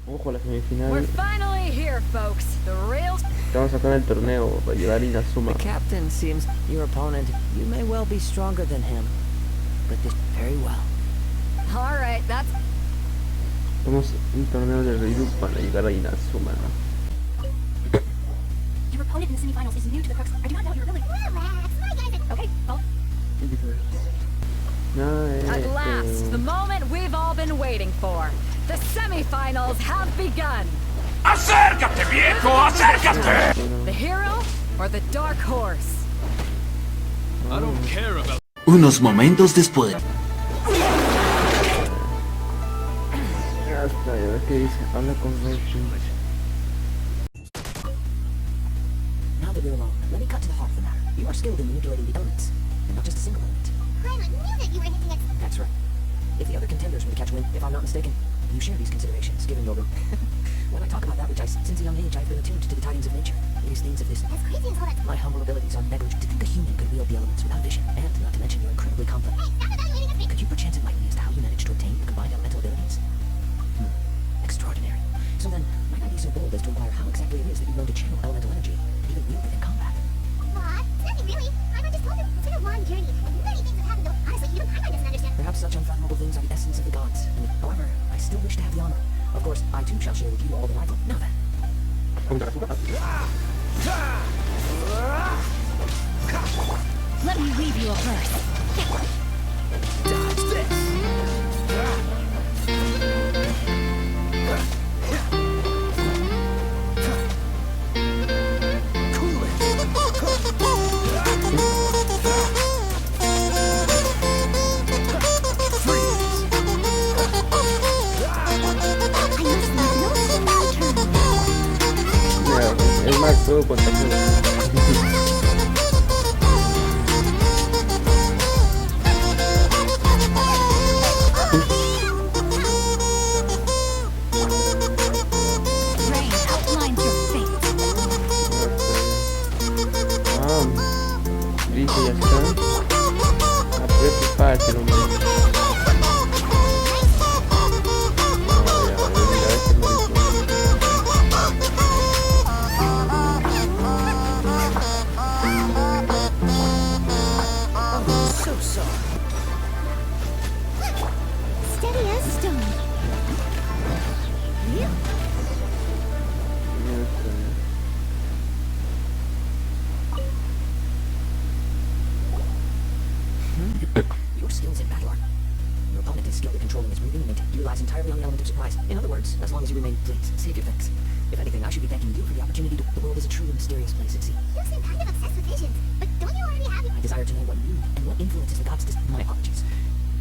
Ojo a la We're semifinal. finally here, folks. The real. Estamos acá en el torneo para llevar a Inazuma. The captain seems your opponent. You may well be stronger than him, but this very well. All right, that's. Estamos en un torneo de Ryu para llegar a Inazuma. Your opponent in the semifinals is new to the Crux. I do not know your ability. Relax, my guys. Okay, well. At last, the moment we've all been waiting for. The semifinals have begun. ¡Acércate, viejo! ¡Acércate! The hero or the dark horse? I don't care about... Unos momentos después. Ya está, a ver qué dice. Habla con Genshin. Now that we're alone, let me cut to the heart of the matter. You are skilled in manipulating the elements, and not just a single element. I knew that you were hinting at. That's right. If the other contenders were to catch wind, if I'm not mistaken, you share these considerations, given your... When I talk about that which since a young age I've been attuned to the tidings of nature. These things of this... As crazy as all that. My humble abilities are negligible. To think a human could wield the elements without vision, and not to mention your incredibly complex... Hey, stop evaluating us. Could you perchance enlighten me as to how you managed to obtain the combined elemental abilities? Extraordinary. So then, might I be so bold as to inquire how exactly it is that you learn to channel elemental energy, even wield it in combat? What? Nothing really. I'm just told it's been a long journey. Many things have happened, though. Honestly, even Paimon doesn't understand. Perhaps such unfathomable things are the essence of the gods. However, I still wish to have the honor. Of course, I too shall share with you all the rival. Now then. Let me weave you a verse. Dodge this! Es más, todo contacto. Rain outlines your fate. Listo, ya está. Aprieta fácil, hombre. So sorry. Steady as stone. You? Your skills in battle are... Your opponent is skilled at controlling his movement and relies entirely on the element of surprise. In other words, as long as you remain, please, save your thanks. If anything, I should be thanking you for the opportunity to... The world is a true and mysterious place, it seems. You seem kind of obsessed with visions. But don't you already have... I desire to know what you and what influences the gods... My apologies.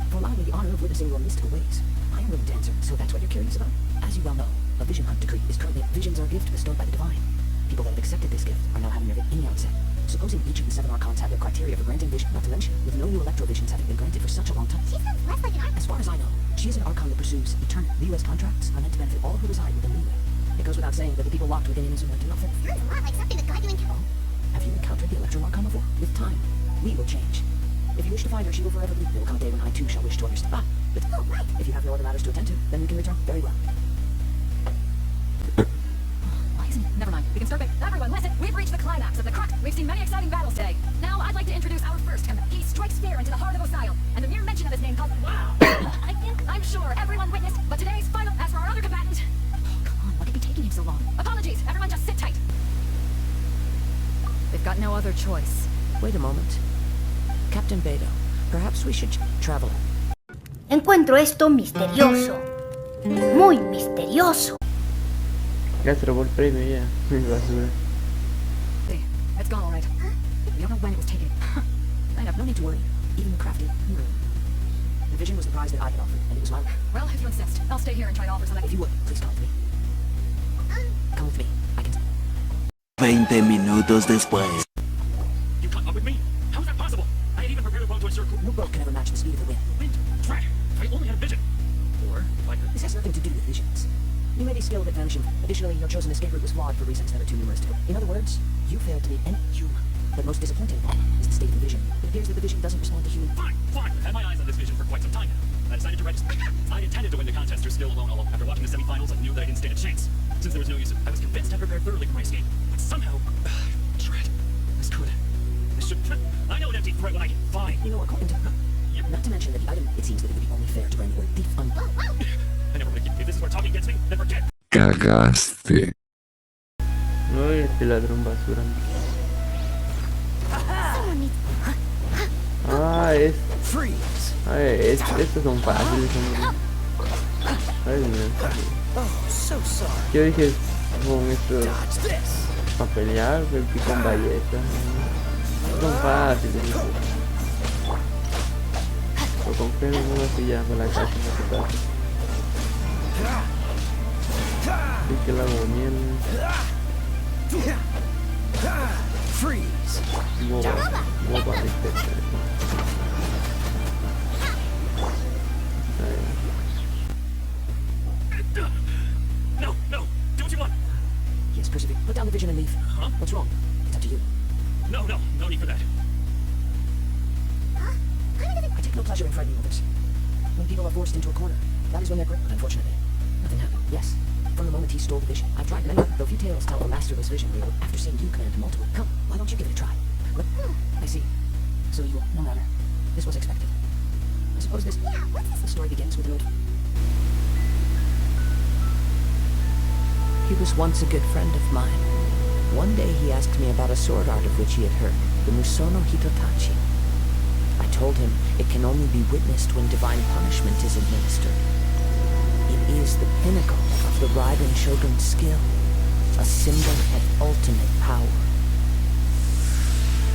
For allowing me the honor of witnessing your mystical ways. I am willing to answer, so that's what you're curious about? As you well know, a vision hunt decree is currently... Visions are a gift bestowed by the divine. People that have accepted this gift are now having their in the outset. Supposing each of the 7 archons have their criteria for granting vision, not to mention, with no new electro-visions having been granted for such a long time. She sounds less like an artist. As far as I know, she is an archon that pursues eternal. The U.S. contracts are meant to benefit all who reside within Llego. It goes without saying that the people locked within Inazuma do not fit. Sounds a lot like something the god you encountered. Have you encountered the Electro Archon before? With time, we will change. If you wish to find her, she will forever be. There will come a day when I too shall wish to understand. But Oh, right. if you have no other matters to attend to, then we can return. Very well. Why isn't it? Never mind. We can start back. Everyone, listen. We've reached the climax of the crux. We've seen many exciting battles today. Now, I'd like to introduce our first contender. He strikes fear into the heart of Osile, and the mere mention of his name causes... Wow! I'm sure everyone witnessed, but today's final... As for our other combatant... Oh, come on, what could be taking him so long? Apologies. Everyone just sit tight. They've got no other choice. Wait a moment. Captain Beto, perhaps we should travel. Encuentro esto misterioso. Muy misterioso. Ya se robó el premio, ya. Basura. Hey, it's gone all right. We don't know when it was taken. I have no need to worry. Even the crafty. The vision was the prize that I had offered, and it was mine. Well, if you insist, I'll stay here and try to offer something. If you would, please come with me. Come with me. I can... 20 minutos después. You caught up with me? How is that possible? I had even prepared a boat to ensure... No boat can ever match the speed of the wind. Wind? Track! I only had vision. Or, if I could... This has nothing to do with visions. You may be skilled at vanishing. Additionally, your chosen escape route was flawed for reasons that are too numerous to go. In other words, you failed to be any human. But most disappointing of all is the state of the vision. It appears that the vision doesn't respond to human... Fine, fine. I've had my eyes on this vision for quite some time now. I decided to register. I intended to win the contest through skill alone, although after watching the semifinals, I knew that I didn't stand a chance. Since there was no use, I was convinced I prepared thoroughly for my escape. But somehow, dread. This should. I know an empty threat when I can find. You know, according to... Not to mention that the item, it seems that it would be only fair to brand the word thief on... I never would have. If this is where talking gets me, then forget. Cagaste. No, este ladrón basura. Estos son fáciles, hombre. Ay, no. Yo dije, con estos para pelear, el pico con ballesta. Son fáciles. Pero con que no así ya para la casa no se pasa. Así que la miel. Boba de No, do what you want. Yes, persevere. Put down the vision and leave. Huh? What's wrong? It's up to you. No need for that. I take no pleasure in frightening others. When people are forced into a corner, that is when they're gripped. But unfortunately, nothing happened. Yes, from the moment he stole the vision, I've tried many, though few tales tell a masterless vision real. After seeing you command multiple, come, why don't you give it a try? What? I see. So you, no matter. This was expected. I suppose this... Yeah, what's this? The story begins with a note. He was once a good friend of mine. One day he asked me about a sword art of which he had heard, the Musono Hitotachi. I told him it can only be witnessed when divine punishment is administered. It is the pinnacle of the Raiden Shogun's skill, a symbol of ultimate power.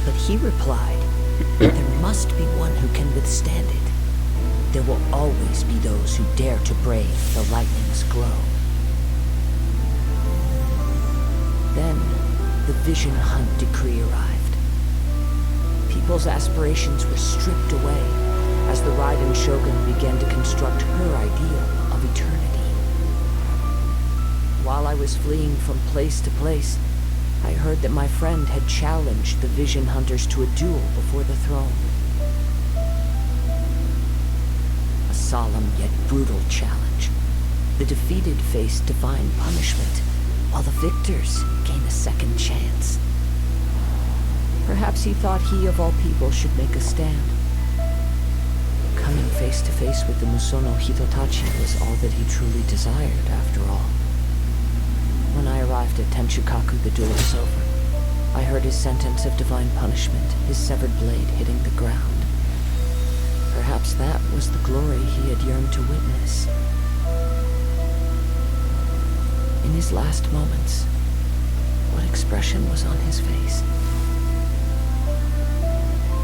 But he replied, there must be one who can withstand it. There will always be those who dare to brave the lightning's glow. Then, the Vision Hunt decree arrived. People's aspirations were stripped away as the Raiden Shogun began to construct her ideal of eternity. While I was fleeing from place to place, I heard that my friend had challenged the Vision Hunters to a duel before the throne. A solemn yet brutal challenge. The defeated faced divine punishment, while the victors gain a second chance. Perhaps he thought he of all people should make a stand. Coming face to face with the Musono Hitotachi was all that he truly desired, after all. When I arrived at Tenchukaku, the duel was over. I heard his sentence of divine punishment, his severed blade hitting the ground. Perhaps that was the glory he had yearned to witness. In his last moments, what expression was on his face?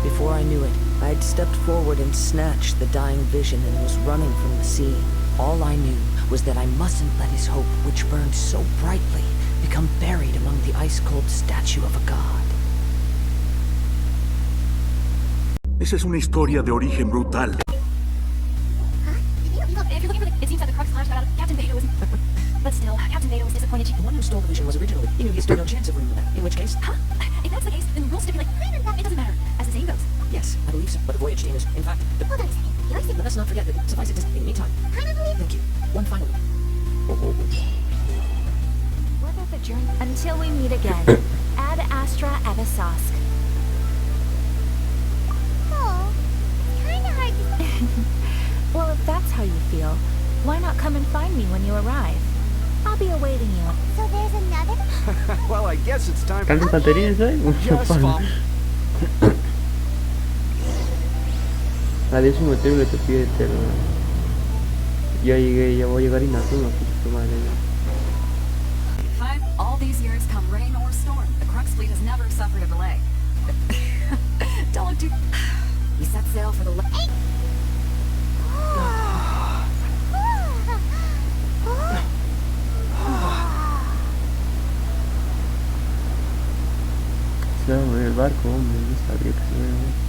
Before I knew it, I had stepped forward and snatched the dying vision and was running from the scene. All I knew was that I mustn't let his hope, which burned so brightly, become buried among the ice-cold statue of a god. Esa es una historia de origen brutal. Look, if you're looking for the... It seems that the crux flash got out of Captain Vado is... But still, Captain Vado was disappointed. The one who stole the vision was originally. He knew he stood no chance of ruining that. In which case... Huh? If that's the case, then the rules stipulate... It doesn't matter, as the saying goes. Yes, I believe so. But the voyage team is, in fact... Hold on a second. He likes it. Let us not forget that, suffice it to say, in the meantime... Kind of believe Thank you. One final... What of a journey? Until we meet again. Ad Astra Abyssosque. Oh, it's kind of hard to... Well, if that's how you feel, why not come and find me when you arrive? I'll be awaiting you. So there's another? Well, I guess it's time ¿Tantas baterías hay? Just fine. La 10º le te pide eterno. Ya llegué, ya voy a llegar a Inazuma, puta madre. All these years, come rain or storm, the Crux fleet has never suffered a delay. Don't look too... We set sail for the... Hey! Se va a mover el barco, hombre, no sabía que se iba a mover.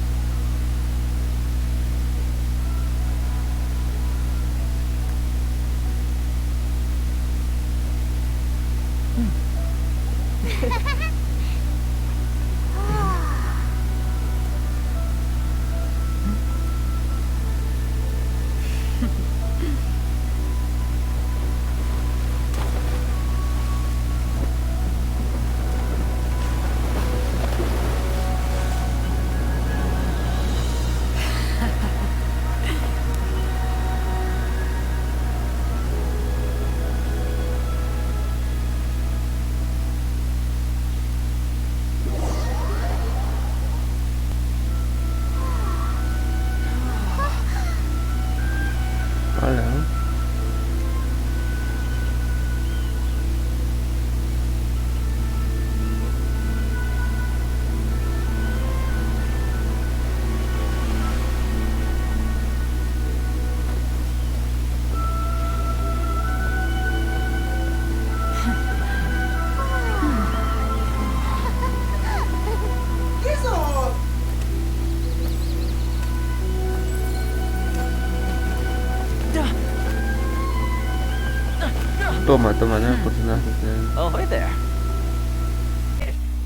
Toma, nuevos personajes. Oh, hi there.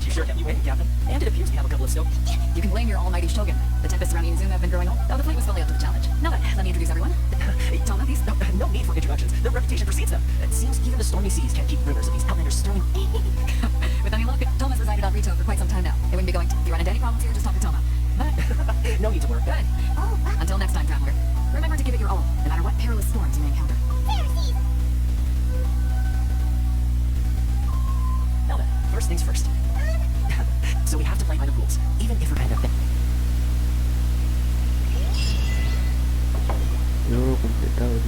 You sure kept you waiting, Captain. And it appears we have a couple of still. You can blame your almighty shogun. The tempests around Inazuma have been growing old, though the fleet was fully up to the challenge. Now then, let me introduce everyone. Toma, these... No need for introductions. Their reputation precedes them. It seems even the stormy seas can't keep rumors of these outlanders stirring. With any luck, Thomas resided on Rito for quite some time now. It wouldn't be going to. If you run into any problems here, just talk to Toma. But, No need to worry. good. Oh, wow. Until next time, traveler. Remember to give it your all, no matter what perilous storms you may encounter. Pharisees. Now then, first things first. So we have to play by the rules, even if we're kind of... Luego completado.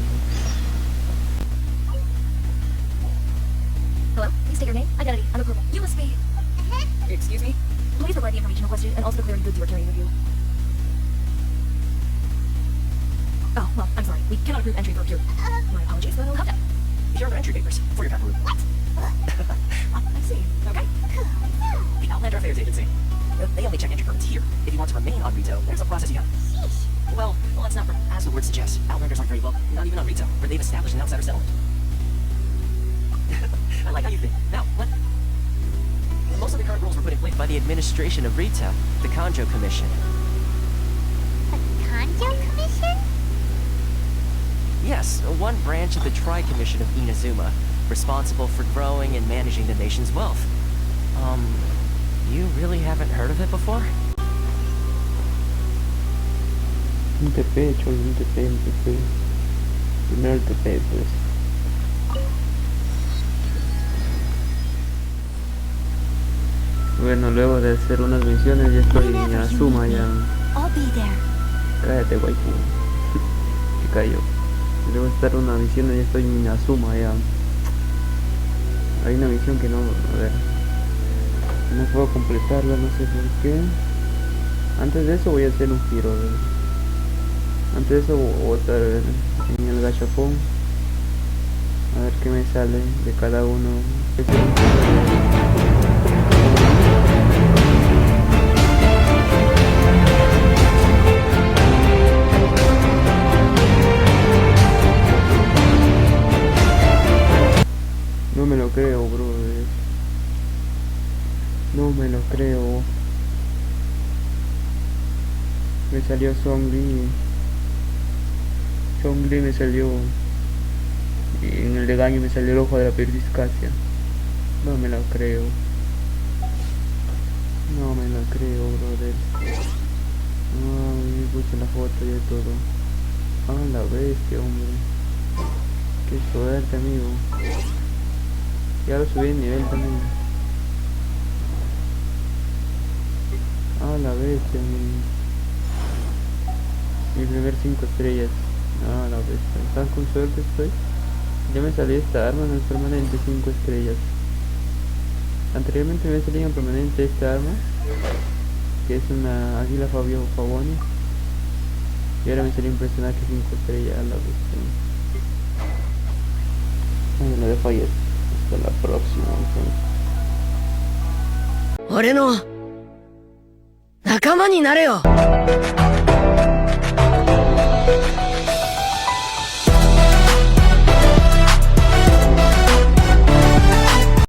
Hello? Please state your name, identity, and approval. You must be... Excuse me? Please provide the information requested and also the clearing goods you are carrying with you. Oh, well, I'm sorry. We cannot approve entry for pure. My apologies, but I'll have that. Here are your entry papers for your paperwork. What? I see. Okay. The Outlander Affairs Agency. They only check entry permits here. If you want to remain on Rito, there's a process you have. Sheesh. Well, let's not... As the word suggests, Outlanders aren't very well, not even on Rito, where they've established an outsider settlement. I like how you think. Now, what? Most of the current rules were put in place by the administration of Rito, the Kanjo Commission. A Kanjo Commission? Yes, one branch of the Tri-Commission of Inazuma, responsible for growing and managing the nation's wealth. You really haven't heard of it before? Un TP, cholo, un TP. Primero el TP, pues. Bueno, luego de hacer unas misiones ya estoy en Inazuma ya. I'll be there. Cállate, waifu. Se cayó. Luego de estar una misión ya estoy en Inazuma ya. Hay una misión que no, a ver, no puedo completarla, no sé por qué. Antes de eso voy a hacer un giro, a ver. Antes de eso voy a estar en el gachapón a ver qué me sale de cada uno. No me lo creo, brother. No me lo creo. Me salió Zhongli. Zhongli me salió. Y en el de Gaño me salió el ojo de la periscasia. No me lo creo. No me lo creo, brother. Ay, puse la foto y todo. Ah, la bestia, hombre. Qué suerte, amigo. Ya lo subí de nivel también. Ah, la bestia, mi primer 5 estrellas. Ah, la bestia. Tan con suerte estoy. Ya me salió esta arma en el permanente 5 estrellas. Anteriormente me salía en permanente esta arma, que es una águila Favoni. Y ahora me salió un personaje 5 estrellas. A la bestia. Ay, lo dejo ahí. Hasta la próxima, entonces. 俺の仲間になれよ。